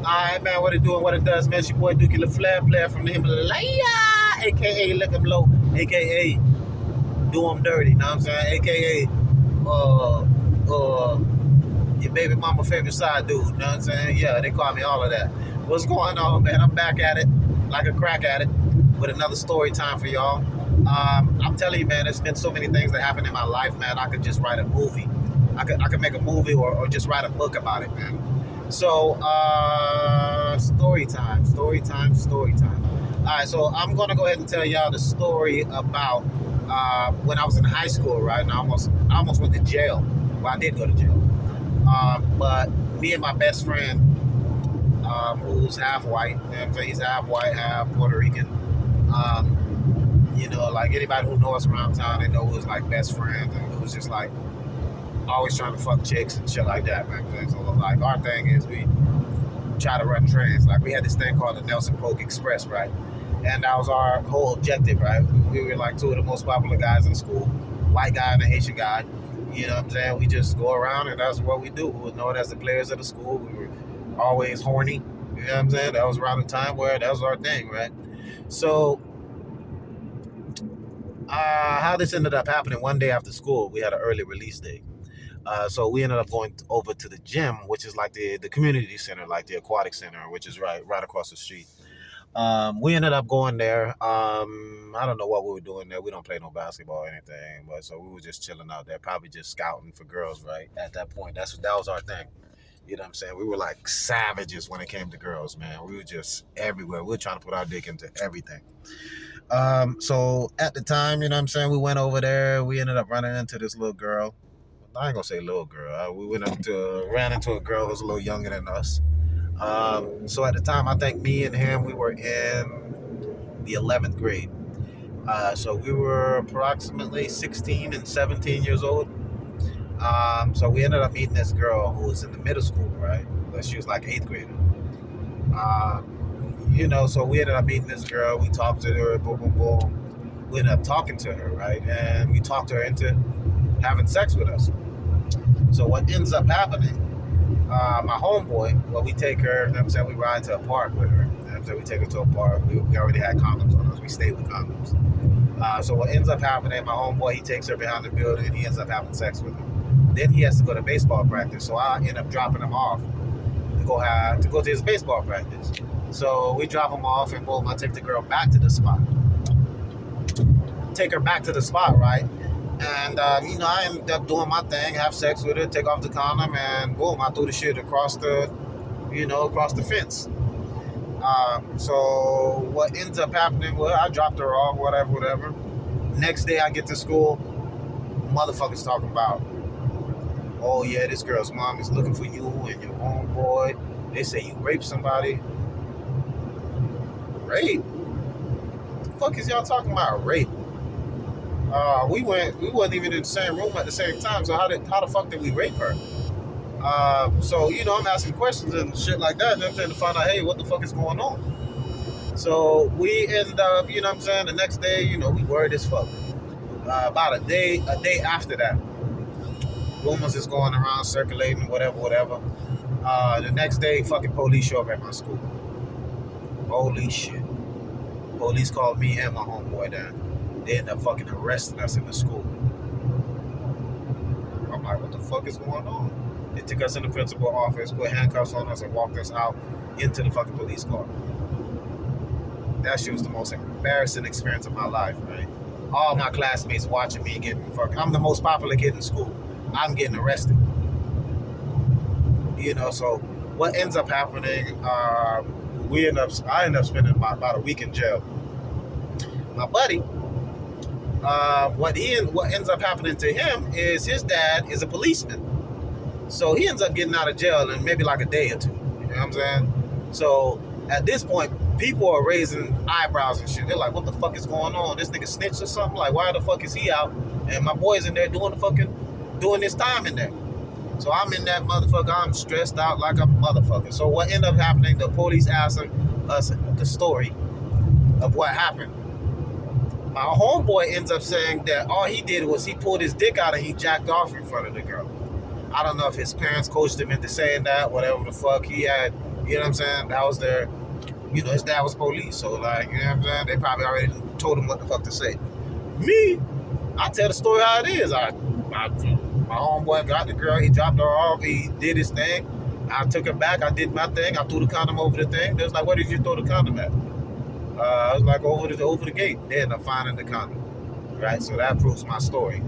Alright, man, what it doing, what it does, man. It's your boy Dookie LaFleur, player from the Himalaya, aka Lick 'em Low, aka Do 'em Dirty, you know what I'm saying? Aka uh uh your baby mama favorite side dude, you know what I'm saying? Yeah, they call me all of that. What's going on, man? I'm back at it, like a crack at it, with another story time for y'all. I'm telling you, man, there's been so many things that happened in my life, man. I could just write a movie. I could make a movie or just write a book about it, man. So, story time. All right, so I'm gonna go ahead and tell y'all the story about when I was in high school, right? And I almost went to jail. Well, I did go to jail. But me and my best friend, who's half white, you know what I'm saying? He's half white, half Puerto Rican. Like anybody who knows us around town, they know we was like best friends, and it was just like always trying to fuck chicks and shit like that, man. So like our thing is we try to run trains. Like we had this thing called the Nelson Polk Express, right? And that was our whole objective, right? We were like two of the most popular guys in school, white guy and a Haitian guy. You know what I'm saying? We just go around and that's what we do. We were known as the players of the school. We were always horny. You know what I'm saying? That was around the time where that was our thing, right? So how this ended up happening, one day after school, we had an early release day. So we ended up going over to the gym, which is like the community center, like the aquatic center, which is right across the street. We ended up going there. I don't know what we were doing there. We don't play no basketball or anything, but so we were just chilling out there, probably just scouting for girls, right? At that point, that was our thing. You know what I'm saying? We were like savages when it came to girls, man. We were just everywhere. We were trying to put our dick into everything. So at the time, you know what I'm saying, we went over there. We ended up running into this little girl. I ain't gonna say little girl. We ran into a girl who was a little younger than us. So at the time, I think me and him, we were in the 11th grade. So we were approximately 16 and 17 years old. So we ended up meeting this girl who was in the middle school, right? But she was like 8th grader. So we ended up meeting this girl. We talked to her, boom, boom, boom. We ended up talking to her, right? And we talked her into having sex with us. So what ends up happening, my homeboy, well, we take her, you know what I'm saying, we ride to a park with her. You know what I'm saying? We take her to a park. We already had condoms on us. We stayed with condoms. So what ends up happening, my homeboy, he takes her behind the building and he ends up having sex with her. Then he has to go to baseball practice. So I end up dropping him off to go to his baseball practice. So we drop him off and boom, I take the girl back to the spot. Take her back to the spot, right? And, I ended up doing my thing, have sex with her, take off the condom, and boom, I threw the shit across the fence. So what ends up happening, well, I dropped her off, whatever. Next day I get to school, motherfuckers talking about, oh yeah, this girl's mom is looking for you and your homeboy. They say you raped somebody. Rape? What the fuck is y'all talking about, rape? We wasn't even in the same room at the same time, so how the fuck did we rape her? So, I'm asking questions and shit like that, and I'm trying to find out, hey, what the fuck is going on? So we end up, the next day, we worried as fuck. About a day after that, rumors is going around, circulating, whatever. The next day, fucking police show up at my school. Holy shit. Police called me and my homeboy down. They ended up fucking arresting us in the school. I'm like, what the fuck is going on? They took us in the principal's office, put handcuffs on us, and walked us out into the fucking police car. That shit was the most embarrassing experience of my life, right? All my classmates watching me getting fucking... I'm the most popular kid in school. I'm getting arrested. So what ends up happening, I end up spending about a week in jail. My buddy, what ends up happening to him is his dad is a policeman. So he ends up getting out of jail in maybe like a day or two. You know what I'm saying? So at this point, people are raising eyebrows and shit. They're like, what the fuck is going on? This nigga snitched or something? Like, why the fuck is he out? And my boy's in there doing this time in there. So I'm in that motherfucker. I'm stressed out like a motherfucker. So what ended up happening, the police asking us the story of what happened. My homeboy ends up saying that all he did was he pulled his dick out and he jacked off in front of the girl. I don't know if his parents coached him into saying that, whatever the fuck. He had You know what I'm saying? That was their, his dad was police. So, like, you know what I'm saying? They probably already told him what the fuck to say. Me, I tell the story how it is. My homeboy got the girl. He dropped her off. He did his thing. I took her back. I did my thing. I threw the condom over the thing. They was like, "Where did you throw the condom at?" I was like, over the gate. They ended up finding the condom. Right. So that proves my story.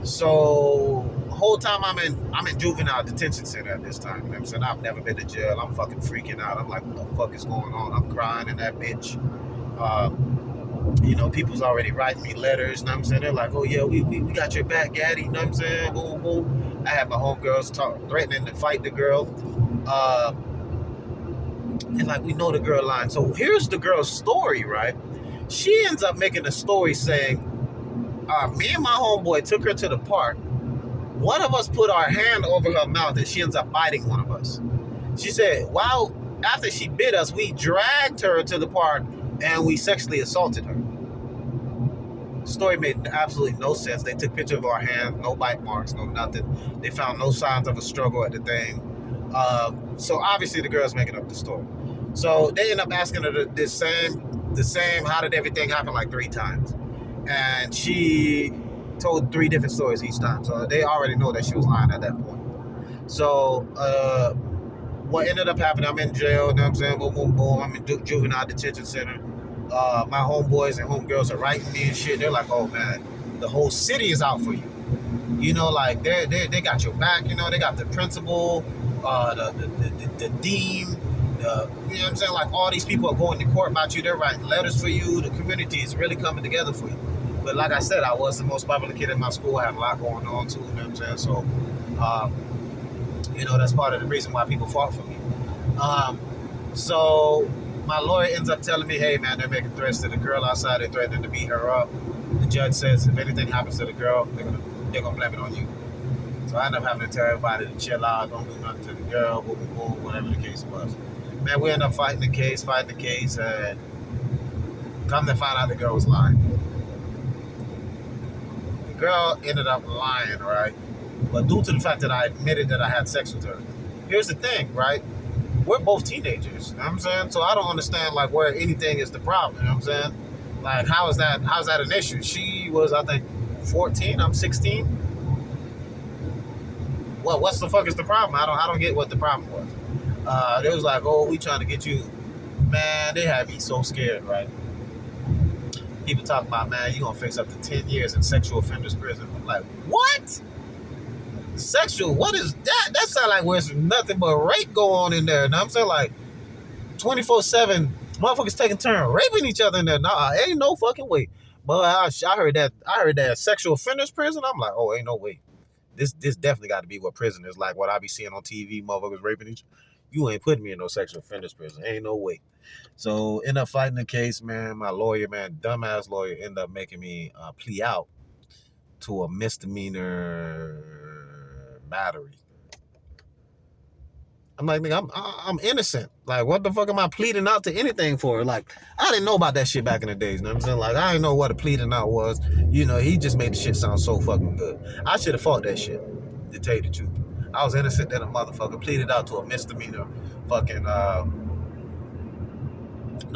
So the whole time I'm in juvenile detention center at this time. You know what I'm saying? I've never been to jail. I'm fucking freaking out. I'm like, what the fuck is going on? I'm crying in that bitch. People's already writing me letters, you know what I'm saying? They're like, oh yeah, we got your back, Gaddy, you know what I'm saying? Boom, boom. I had my homegirls threatening to fight the girl. And like, we know the girl lying. So here's the girl's story, right? She ends up making a story saying, me and my homeboy took her to the park. One of us put our hand over her mouth and she ends up biting one of us. She said, after she bit us, we dragged her to the park and we sexually assaulted her. The story made absolutely no sense. They took pictures of our hands, no bite marks, no nothing. They found no signs of a struggle at the thing. So obviously the girl's making up the story. So they end up asking her the same, how did everything happen, like 3 times. And she told 3 different stories each time. So they already know that she was lying at that point. So what ended up happening, I'm in jail, you know what I'm saying? Boom, boom, boom. I'm in juvenile detention center. My homeboys and homegirls are writing me and shit. They're like, oh man, the whole city is out for you. Like they got your back, they got the principal, the dean, you know what I'm saying? Like all these people are going to court about you. They're writing letters for you. The community is really coming together for you. But like I said, I was the most popular kid in my school. I had a lot going on too, you know what I'm saying? So, that's part of the reason why people fought for me. So my lawyer ends up telling me, hey man, they're making threats to the girl outside. They're threatening to beat her up. The judge says if anything happens to the girl, they're gonna blame it on you. So I end up having to tell everybody to chill out, don't do nothing to the girl, boom, boom, boom, whatever the case was. Man, we end up fighting the case, and come to find out the girl was lying. The girl ended up lying, right? But due to the fact that I admitted that I had sex with her, here's the thing, right? We're both teenagers, you know what I'm saying? So I don't understand like where anything is the problem, you know what I'm saying? Like how's that an issue? She was, I think, 14, I'm 16. Well, what's the fuck is the problem? I don't get what the problem was. They was like, oh, we trying to get you. Man, they had me so scared, right? People talking about, man, you gonna face up to 10 years in sexual offenders prison. I'm like, what? Sexual? What is that? That sounds like there's nothing but rape going on in there. Now I'm saying like 24/7, motherfuckers taking turns raping each other in there. Nah, ain't no fucking way. But I heard that sexual offenders prison. I'm like, oh, ain't no way. This definitely got to be what prison is like. What I be seeing on TV, motherfuckers raping each other. You ain't putting me in no sexual offenders prison. Ain't no way. So end up fighting the case, man. My lawyer, man, dumbass lawyer, end up making me plea out to a misdemeanor battery. I'm like, nigga, I'm innocent. Like, what the fuck am I pleading out to anything for? Like, I didn't know about that shit back in the days. You know what I'm saying? Like, I didn't know what a pleading out was. He just made the shit sound so fucking good. I should have fought that shit, to tell you the truth. I was innocent than a motherfucker. Pleaded out to a misdemeanor. Fucking, no,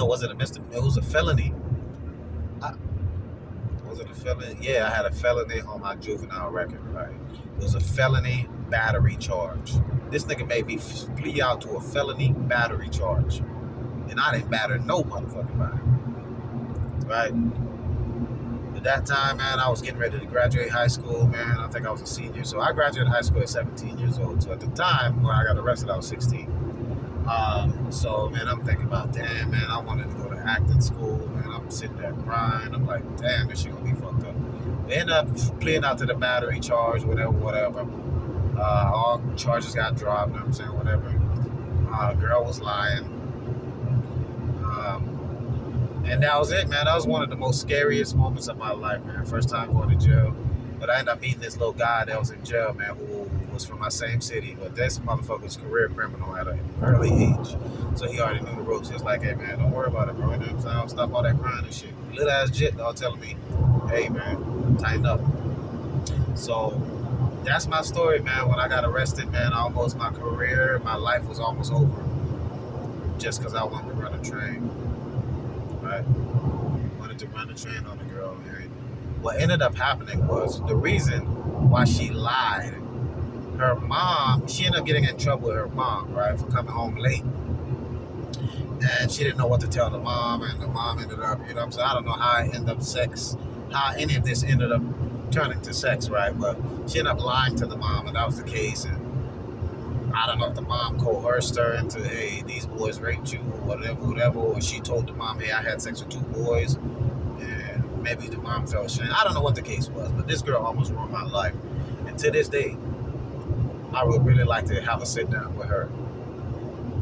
was it a misdemeanor? It was a felony. Was it a felony? Yeah, I had a felony on my juvenile record, right? It was a felony battery charge. This nigga made me plea out to a felony battery charge. And I didn't batter no motherfucking body. Right? At that time, man, I was getting ready to graduate high school, man. I think I was a senior. So I graduated high school at 17 years old. So at the time when I got arrested, I was 16. So, man, I'm thinking about, damn, man, I wanted to go to acting school, man. I'm sitting there crying. I'm like, damn, this shit gonna be fucked up. They end up pleading out to the battery charge, whatever. All charges got dropped, you know what I'm saying, whatever. Girl was lying. And that was it, man. That was one of the most scariest moments of my life, man. First time going to jail. But I ended up meeting this little guy that was in jail, man, who was from my same city. But this motherfucker's career criminal at an early age. So he already knew the ropes. He was like, hey, man, don't worry about it, bro. You know what I'm saying? I'll stop all that crying and shit. Little ass jit, dog, telling me, hey, man, tighten up. So That's my story, man. When I got arrested, man, almost my career, my life was almost over just because I wanted to run a train, right? Wanted to run a train on a girl. And what ended up happening was the reason why she lied. Her mom, she ended up getting in trouble with her mom, right, for coming home late. And she didn't know what to tell the mom, and the mom ended up, you know what I'm saying? I don't know how it ended up how any of this ended up turning to sex, right? But she ended up lying to the mom, and that was the case. And I don't know if the mom coerced her into, hey, these boys raped you, or whatever, or she told the mom, hey, I had sex with 2 boys, and maybe the mom felt ashamed. I don't know what the case was, but this girl almost ruined my life. And to this day, I would really like to have a sit down with her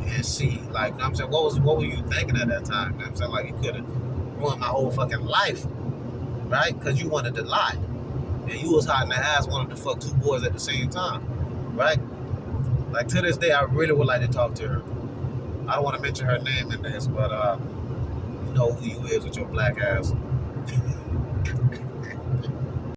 and see, like, you know what I'm saying, what were you thinking at that time? You know what I'm saying, like, you could have ruined my whole fucking life, right? Because you wanted to lie, and you was hiding the ass, wanted to fuck 2 boys at the same time, right? Like, to this day, I really would like to talk to her. I don't want to mention her name in this, but you know who you is with your black ass.